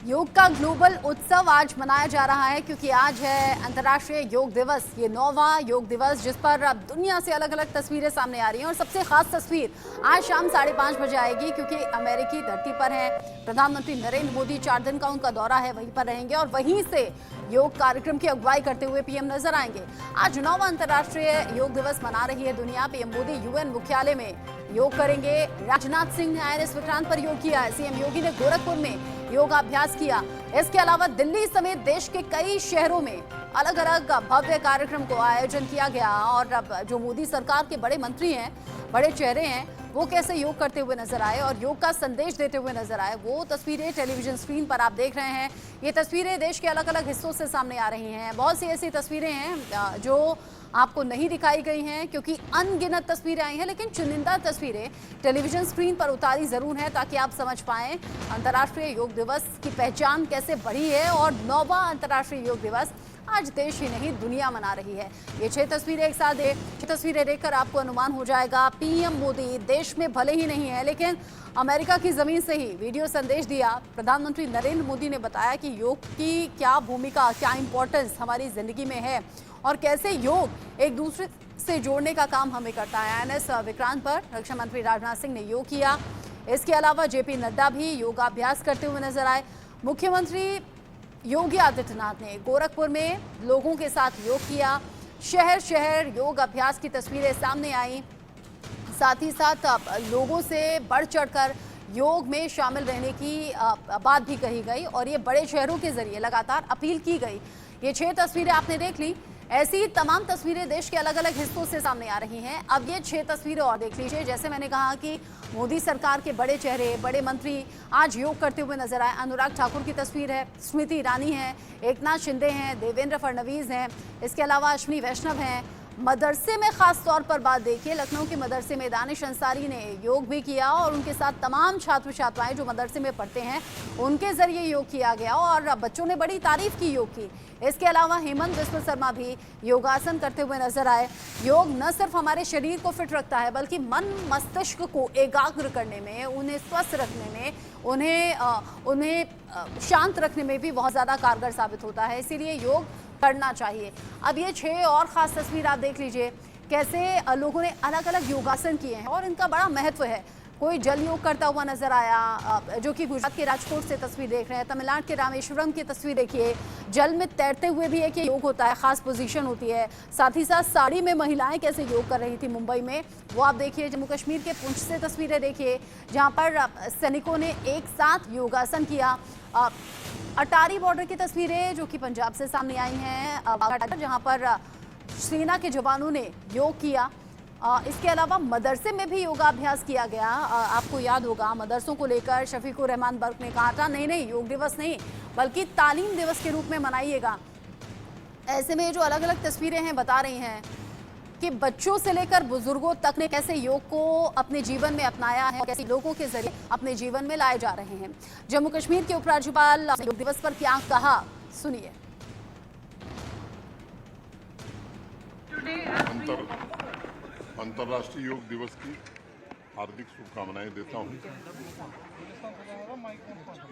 योग का ग्लोबल उत्सव आज मनाया जा रहा है क्योंकि आज है अंतर्राष्ट्रीय योग दिवस। ये 9वां योग दिवस जिस पर अब दुनिया से अलग अलग तस्वीरें सामने आ रही हैं और सबसे खास तस्वीर आज शाम 5:30 बजे आएगी क्योंकि अमेरिकी धरती पर है प्रधानमंत्री नरेंद्र मोदी। 4 दिन का उनका दौरा है, वहीं पर रहेंगे और वहीं से योग कार्यक्रम की अगुवाई करते हुए पीएम नजर आएंगे। आज 9वां अंतर्राष्ट्रीय योग दिवस मना रही है दुनिया। पीएम मोदी यूएन मुख्यालय में योग करेंगे। राजनाथ सिंह ने आईएनएस विक्रांत पर योग किया है। सीएम योगी ने गोरखपुर में योगाभ्यास किया। इसके अलावा दिल्ली समेत देश के कई शहरों में अलग अलग भव्य कार्यक्रम को आयोजन किया गया और अब जो मोदी सरकार के बड़े मंत्री हैं, बड़े चेहरे हैं, वो कैसे योग करते हुए नजर आए और योग का संदेश देते हुए नजर आए, वो तस्वीरें टेलीविजन स्क्रीन पर आप देख रहे हैं। ये तस्वीरें देश के अलग अलग हिस्सों से सामने आ रही हैं। बहुत सी ऐसी तस्वीरें हैं जो आपको नहीं दिखाई गई हैं क्योंकि अनगिनत तस्वीरें आई हैं, लेकिन चुनिंदा तस्वीरें टेलीविजन स्क्रीन पर उतारी जरूर हैं ताकि आप समझ पाएं अंतर्राष्ट्रीय योग दिवस की पहचान कैसे बढ़ी है। और 9वां अंतर्राष्ट्रीय योग दिवस आज देश ही नहीं दुनिया मना रही है। ये 6 तस्वीरें एक साथ तस्वीरें देखकर आपको अनुमान हो जाएगा पीएम मोदी देश में भले ही नहीं है लेकिन अमेरिका की जमीन से ही वीडियो संदेश दिया। प्रधानमंत्री नरेंद्र मोदी ने बताया कि योग की क्या भूमिका, क्या इंपॉर्टेंस हमारी जिंदगी में है और कैसे योग एक दूसरे से जोड़ने का काम हमें करता है। आईएनएस विक्रांत पर रक्षा मंत्री राजनाथ सिंह ने योग किया। इसके अलावा जेपी नड्डा भी योगाभ्यास करते हुए नजर आए। मुख्यमंत्री योगी आदित्यनाथ ने गोरखपुर में लोगों के साथ योग किया। शहर शहर योग अभ्यास की तस्वीरें सामने आई। साथ ही साथ लोगों से बढ़ चढ़कर योग में शामिल रहने की बात भी कही गई और ये बड़े शहरों के जरिए लगातार अपील की गई। ये 6 तस्वीरें आपने देख ली। ऐसी तमाम तस्वीरें देश के अलग अलग हिस्सों से सामने आ रही हैं। अब ये 6 तस्वीरें और देख लीजिए। जैसे मैंने कहा कि मोदी सरकार के बड़े चेहरे, बड़े मंत्री आज योग करते हुए नजर आए। अनुराग ठाकुर की तस्वीर है, स्मृति ईरानी है, एकनाथ शिंदे हैं, देवेंद्र फडणवीस हैं, इसके अलावा अश्विनी वैष्णव हैं। मदरसे में खास तौर पर बात देखिए, लखनऊ के मदरसे में दानिश अंसारी ने योग भी किया और उनके साथ तमाम छात्र छात्राएं जो मदरसे में पढ़ते हैं उनके जरिए योग किया गया और बच्चों ने बड़ी तारीफ की योग की। इसके अलावा हेमंत बिस्व शर्मा भी योगासन करते हुए नजर आए। योग न सिर्फ हमारे शरीर को फिट रखता है बल्कि मन मस्तिष्क को एकाग्र करने में, उन्हें स्वस्थ रखने में, उन्हें शांत रखने में भी बहुत ज़्यादा कारगर साबित होता है। इसीलिए योग करना चाहिए। अब ये 6 और ख़ास तस्वीर आप देख लीजिए कैसे लोगों ने अलग अलग योगासन किए हैं और इनका बड़ा महत्व है। कोई जल योग करता हुआ नजर आया, जो कि गुजरात के राजकोट से तस्वीर देख रहे हैं। तमिलनाडु के रामेश्वरम की तस्वीर देखिए, जल में तैरते हुए भी एक योग होता है, खास पोजीशन होती है। साथ ही साथ साड़ी में महिलाएं कैसे योग कर रही थी मुंबई में, वो आप देखिए। जम्मू कश्मीर के पुंछ से तस्वीरें देखिए जहाँ पर सैनिकों ने एक साथ योगासन किया। अटारी बॉर्डर की तस्वीरें जो कि पंजाब से सामने आई हैं, जहाँ पर सेना के जवानों ने योग किया। इसके अलावा मदरसे में भी योगाभ्यास किया गया। आपको याद होगा मदरसों को लेकर शफीकुर रहमान बर्क ने कहा था नहीं योग दिवस नहीं बल्कि तालीम दिवस के रूप में मनाइएगा। ऐसे में जो अलग अलग तस्वीरें हैं बता रही हैं कि बच्चों से लेकर बुजुर्गों तक ने कैसे योग को अपने जीवन में अपनाया है, कैसे लोगों के जरिए अपने जीवन में लाए जा रहे हैं। जम्मू कश्मीर के उपराज्यपाल योग दिवस पर क्या कहा, सुनिए। अंतर्राष्ट्रीय योग दिवस की हार्दिक शुभकामनाएं देता हूं।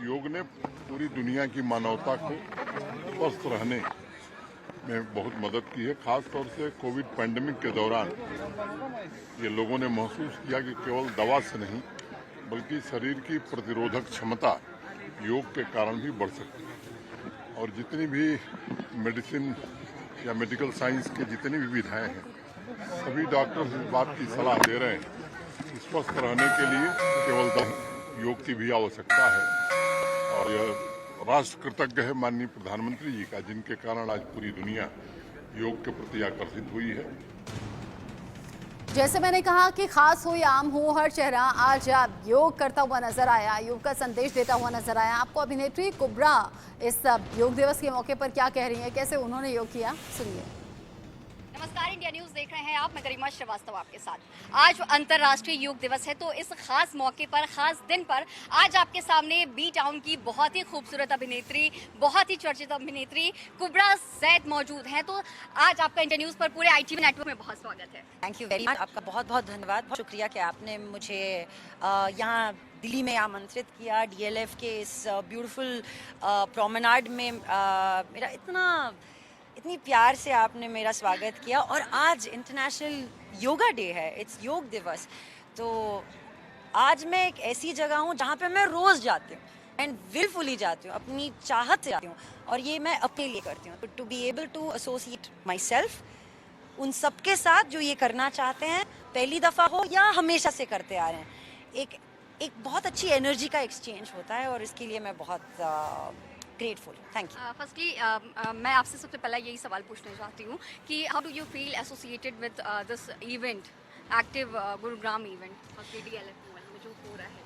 योग ने पूरी दुनिया की मानवता को स्वस्थ रहने में बहुत मदद की है। खास तौर से कोविड पैंडेमिक के दौरान ये लोगों ने महसूस किया कि केवल दवा से नहीं बल्कि शरीर की प्रतिरोधक क्षमता योग के कारण भी बढ़ सकती है। और जितनी भी मेडिसिन या मेडिकल साइंस के जितनी भी विधाएं हैं, सभी डॉक्टर इस बात की सलाह दे रहे हैं कि स्वस्थ रहने के लिए केवल योग की भी आवश्यकता है। और यह राष्ट्र कृतज्ञ है माननीय प्रधानमंत्री जी का, जिनके कारण आज पूरी दुनिया योग के प्रति आकर्षित हुई है। जैसे मैंने कहा कि खास हो या आम हो, हर चेहरा आज योग करता हुआ नजर आया, योग का संदेश देता हुआ नजर आया। आपको अभिनेत्री कुब्रा इस योग दिवस के मौके पर क्या कह रही है, कैसे उन्होंने योग किया, सुनिए। नमस्कार, इंडिया न्यूज देख रहे हैं आप। मैं गरिमा श्रीवास्तव आपके साथ। आज अंतर्राष्ट्रीय योग दिवस है, तो इस खास मौके पर, खास दिन पर आज आपके सामने बी टाउन की बहुत ही खूबसूरत अभिनेत्री, बहुत ही चर्चित अभिनेत्री कुब्रा सैद मौजूद हैं। तो आज आपका इंडिया न्यूज पर पूरे ITV नेटवर्क में बहुत स्वागत है। Thank you very much. आपका बहुत बहुत धन्यवाद, बहुत शुक्रिया कि आपने मुझे यहाँ दिल्ली में आमंत्रित किया। DLF के इस ब्यूटीफुल प्रोमेनाड में मेरा इतनी प्यार से आपने मेरा स्वागत किया। और आज इंटरनेशनल योगा डे है, इट्स योग दिवस। तो आज मैं एक ऐसी जगह हूँ जहाँ पे मैं रोज़ जाती हूँ एंड विलफुली जाती हूँ, अपनी चाहत से जाती हूँ, और ये मैं अपने लिए करती हूँ। To be able to associate myself उन सबके साथ जो ये करना चाहते हैं, पहली दफ़ा हो या हमेशा से करते आ रहे हैं, एक बहुत अच्छी एनर्जी का एक्सचेंज होता है, और इसके लिए मैं बहुत ग्रेटफुल। Thank you. फर्स्टली मैं आपसे सबसे पहला यही सवाल पूछना चाहती हूँ कि how do you feel associated with this event, active Gurugram event DLF में जो हो रहा है,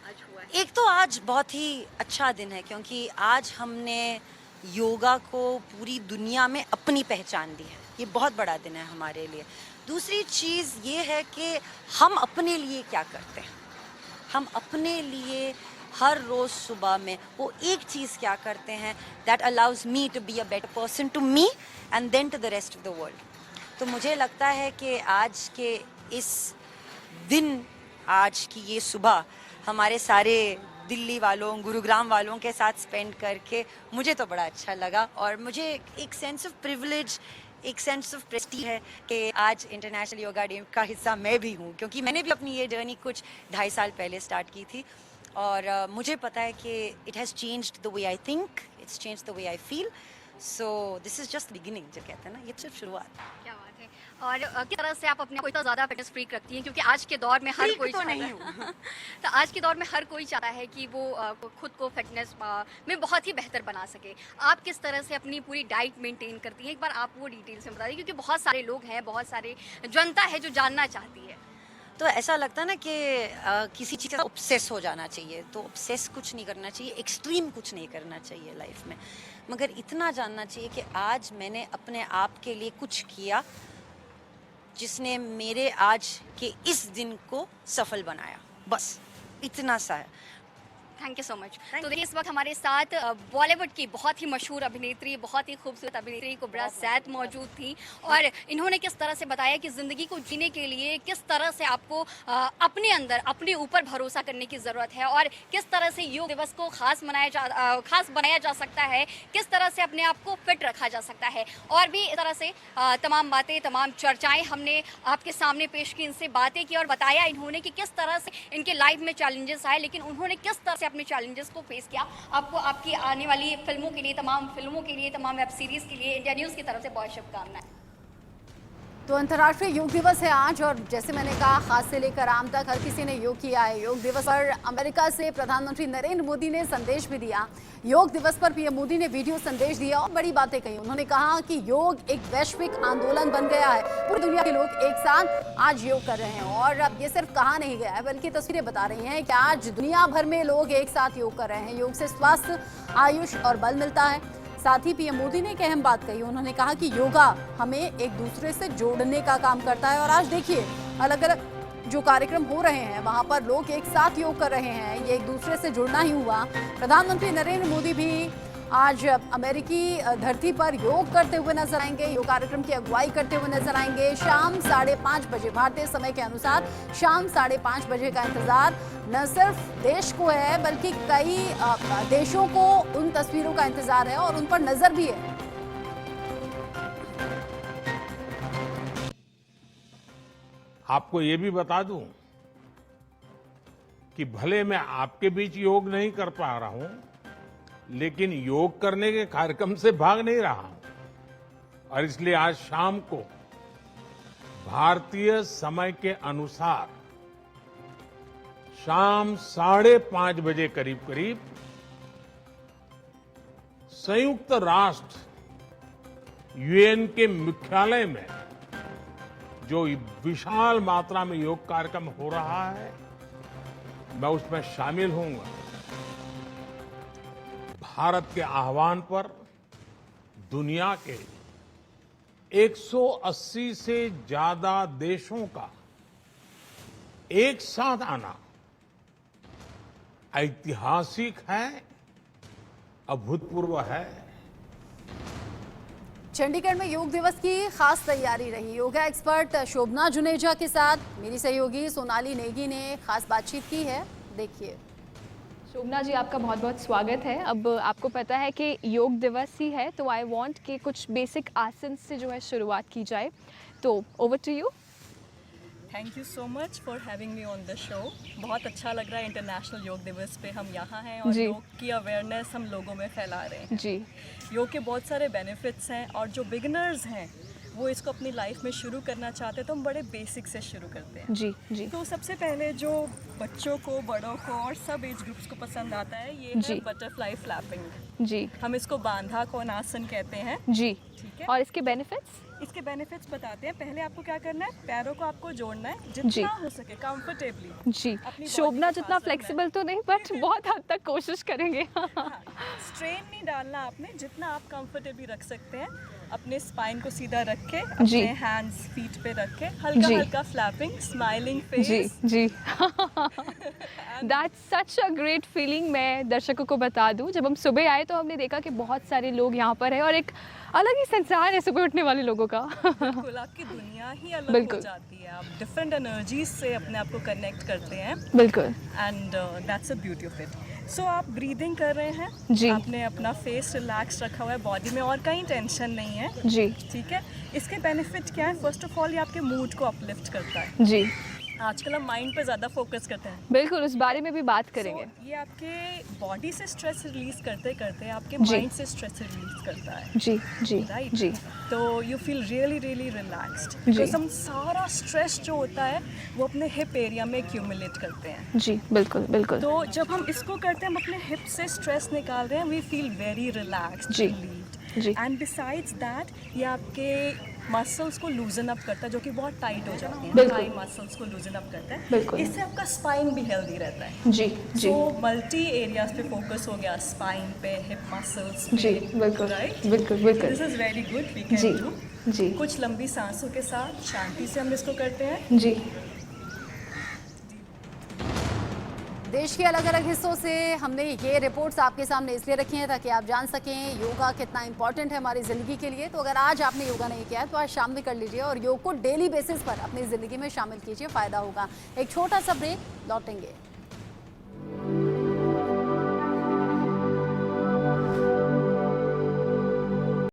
आज हुआ है? एक तो आज बहुत ही अच्छा दिन है, क्योंकि आज हमने योगा को पूरी दुनिया में अपनी पहचान दी है। ये बहुत बड़ा दिन है हमारे लिए। दूसरी चीज़ ये है कि हम अपने लिए क्या करते हैं। हम अपने लिए हर रोज़ सुबह में वो एक चीज़ क्या करते हैं that allows me to be a better person to me and then to the rest of the world. तो मुझे लगता है कि आज के इस दिन, आज की ये सुबह हमारे सारे दिल्ली वालों, गुरुग्राम वालों के साथ स्पेंड करके मुझे तो बड़ा अच्छा लगा। और मुझे एक सेंस ऑफ प्रिविलेज, एक सेंस ऑफ प्रेस्टीज है कि आज इंटरनेशनल योगा डे का हिस्सा मैं भी हूँ, क्योंकि मैंने भी अपनी ये जर्नी कुछ 2.5 साल पहले स्टार्ट की थी। और मुझे पता है कि it has changed the way I think, it's changed the way I feel. So this is just beginning, जो कहते हैं ना, ये सिर्फ शुरुआत। क्या बात है। और किस तरह से आप अपने को इतना ज़्यादा फिटनेस फ्रीक रखती हैं, क्योंकि आज के दौर में हर कोई तो नहीं चाहता है हूँ। तो आज के दौर में हर कोई चाहता है कि वो खुद को फिटनेस में बहुत ही बेहतर बना सके। आप किस तरह से अपनी पूरी डाइट मेंटेन करती हैं, एक बार आप वो डिटेल से बता दीजिए, क्योंकि बहुत सारे लोग हैं, बहुत सारे जनता है जो जानना चाहती है। तो ऐसा लगता है ना कि किसी चीज़ का ऑब्सेस हो जाना चाहिए। तो ऑब्सेस कुछ नहीं करना चाहिए, एक्सट्रीम कुछ नहीं करना चाहिए लाइफ में, मगर इतना जानना चाहिए कि आज मैंने अपने आप के लिए कुछ किया जिसने मेरे आज के इस दिन को सफल बनाया। बस इतना सा है। Thank you so much. तो देखिए, इस वक्त हमारे साथ बॉलीवुड की बहुत ही मशहूर अभिनेत्री, बहुत ही खूबसूरत अभिनेत्री कुब्रा सैद मौजूद थी, और इन्होंने किस तरह से बताया कि ज़िंदगी को जीने के लिए किस तरह से आपको अपने अंदर, अपने ऊपर भरोसा करने की ज़रूरत है, और किस तरह से योग दिवस को खास बनाया जा सकता है, किस तरह से अपने आप को फिट रखा जा सकता है, और भी इस तरह से तमाम बातें, तमाम चर्चाएँ हमने आपके सामने पेश की, इनसे बातें की, और बताया इन्होंने कि किस तरह से इनके लाइफ में चैलेंजेस आए, लेकिन उन्होंने किस तरह से अपने चैलेंजेस को फेस किया। आपको आपकी आने वाली फिल्मों के लिए, तमाम फिल्मों के लिए, तमाम वेब सीरीज के लिए इंडिया न्यूज़ की तरफ से बहुत शुभकामनाएं। तो अंतर्राष्ट्रीय योग दिवस है आज, और जैसे मैंने कहा, खास से लेकर आम तक हर किसी ने योग किया है। योग दिवस पर अमेरिका से प्रधानमंत्री नरेंद्र मोदी ने संदेश भी दिया। योग दिवस पर PM मोदी ने वीडियो संदेश दिया और बड़ी बातें कही। उन्होंने कहा कि योग एक वैश्विक आंदोलन बन गया है, पूरी दुनिया के लोग एक साथ आज योग कर रहे हैं। और अब ये सिर्फ कहा नहीं गया है, बल्कि तस्वीरें बता रही हैं कि आज दुनिया भर में लोग एक साथ योग कर रहे हैं। योग से स्वास्थ्य, आयुष और बल मिलता है। साथ ही PM मोदी ने एक अहम बात कही। उन्होंने कहा कि योगा हमें एक दूसरे से जोड़ने का काम करता है, और आज देखिए अलग अलग जो कार्यक्रम हो रहे हैं वहां पर लोग एक साथ योग कर रहे हैं। ये एक दूसरे से जुड़ना ही हुआ। प्रधानमंत्री नरेंद्र मोदी भी आज अमेरिकी धरती पर योग करते हुए नजर आएंगे, योग कार्यक्रम की अगुवाई करते हुए नजर आएंगे। शाम 5:30 बजे भारतीय समय के अनुसार शाम 5:30 बजे का इंतजार न सिर्फ देश को है, बल्कि कई देशों को उन तस्वीरों का इंतजार है और उन पर नजर भी है। आपको ये भी बता दूं कि भले मैं आपके बीच योग नहीं कर पा रहा हूं, लेकिन योग करने के कार्यक्रम से भाग नहीं रहा हूं, और इसलिए आज शाम को भारतीय समय के अनुसार शाम 5:30 बजे करीब संयुक्त राष्ट्र UN के मुख्यालय में जो विशाल मात्रा में योग कार्यक्रम हो रहा है, मैं उसमें शामिल होऊंगा। भारत के आह्वान पर दुनिया के 180 से ज्यादा देशों का एक साथ आना ऐतिहासिक है, अभूतपूर्व है। चंडीगढ़ में योग दिवस की खास तैयारी रही। योगा एक्सपर्ट शोभना जुनेजा के साथ मेरी सहयोगी सोनाली नेगी ने खास बातचीत की है, देखिए। शोभना जी, आपका बहुत बहुत स्वागत है। अब आपको पता है कि योग दिवस ही है, तो आई वांट कि कुछ बेसिक आसन से जो है शुरुआत की जाए, तो over to you. Thank you so much for having me on the show. बहुत अच्छा लग रहा है इंटरनेशनल योग दिवस पे हम यहाँ हैं और जी। योग की अवेयरनेस हम लोगों में फैला रहे हैं। जी योग के बहुत सारे बेनिफिट्स हैं और जो बिगिनर्स हैं वो इसको अपनी लाइफ में शुरू करना चाहते हैं तो हम बड़े बेसिक से शुरू करते हैं। जी जी तो सबसे पहले जो बच्चों को, बड़ों को और सब एज ग्रुप्स को पसंद आता है ये जी। है बटरफ्लाई फ्लैपिंग। जी हम इसको बांधा कोणासन कहते हैं। जी। ठीक है। और इसके बेनिफिट्स? इसके बेनिफिट्स बताते हैं। पहले आपको क्या करना है, पैरों को आपको जोड़ना है जी। जितना हो सके कंफर्टेबली। जी। अपनी शोभना body जितना आसन में। फ्लेक्सिबल तो नहीं, बट बहुत हद तक कोशिश करेंगे। स्ट्रेन नहीं डालना आपने, जितना आप कंफर्टेबली रख सकते हैं। अपने स्पाइन को सीधा रख के, जी। अपने हैंड्स फीट पे रख के, हल्का जी। हल्का फ्लैपिंग, स्माइलिंग जी फेस। जी। That's such a great feeling. मैं दर्शकों को बता दूं, जब हम सुबह आए तो हमने देखा कि बहुत सारे लोग यहाँ पर हैं और एक अलग ही संसार है सुबह उठने वाले लोगों का। बिल्कुल, आपकी दुनिया ही अलग हो बिल्कुल। जाती है। आप डिफरेंट एनर्जीज से अपने आप को कनेक्ट करते हैं बिल्कुल। And that's a beauty of it. So आप ब्रीदिंग कर रहे हैं, जी। आपने अपना फेस रिलैक्स रखा हुआ है, बॉडी में और कहीं टेंशन नहीं है। जी ठीक है। इसके बेनिफिट क्या है? फर्स्ट ऑफ ऑल ये आपके मूड को अपलिफ्ट करता है। जी आजकल हम माइंड पे ज़्यादा फोकस करते हैं। बिल्कुल, उस बारे में भी बात करेंगे। So, ये आपके बॉडी से स्ट्रेस रिलीज करते करते आपके जी। माइंड से स्ट्रेस रिलीज करता है। जी जी राइट। जी तो you feel really really relaxed जी। बिकॉज हम सारा स्ट्रेस जो होता है वो अपने हिप एरिया में एक्यूमुलेट करते हैं। जी बिल्कुल बिल्कुल। तो जब हम इसको करते हैं, हम अपने हिप से स्ट्रेस निकाल रहे हैं, वी फील वेरी रिलैक्स्ड, जी। रिलीव्ड। जी। एंड बिसाइड्स दैट ये आपके मसल्स को लूजन अप करता है, जो कि बहुत टाइट हो जाते हैं। बिल्कुल। हाई मसल्स को लूजन अप करता है। बिल्कुल। इससे आपका स्पाइन भी हेल्दी रहता है। जी जी तो मल्टी एरियाज पे फोकस हो गया, स्पाइन पे, हिप मसल्स पे। जी बिल्कुल राइट। बिल्कुल बिल्कुल। This is very good, we जी कैन डू। जी कुछ लंबी सांसों के साथ शांति से हम इसको करते हैं। जी। देश के अलग अलग हिस्सों से हमने ये रिपोर्ट्स आपके सामने इसलिए रखी हैं ताकि आप जान सकें योगा कितना इंपॉर्टेंट है हमारी ज़िंदगी के लिए। तो अगर आज आपने योगा नहीं किया है तो आज शाम में कर लीजिए और योग को डेली बेसिस पर अपनी ज़िंदगी में शामिल कीजिए, फ़ायदा होगा। एक छोटा सा ब्रेक, लौटेंगे।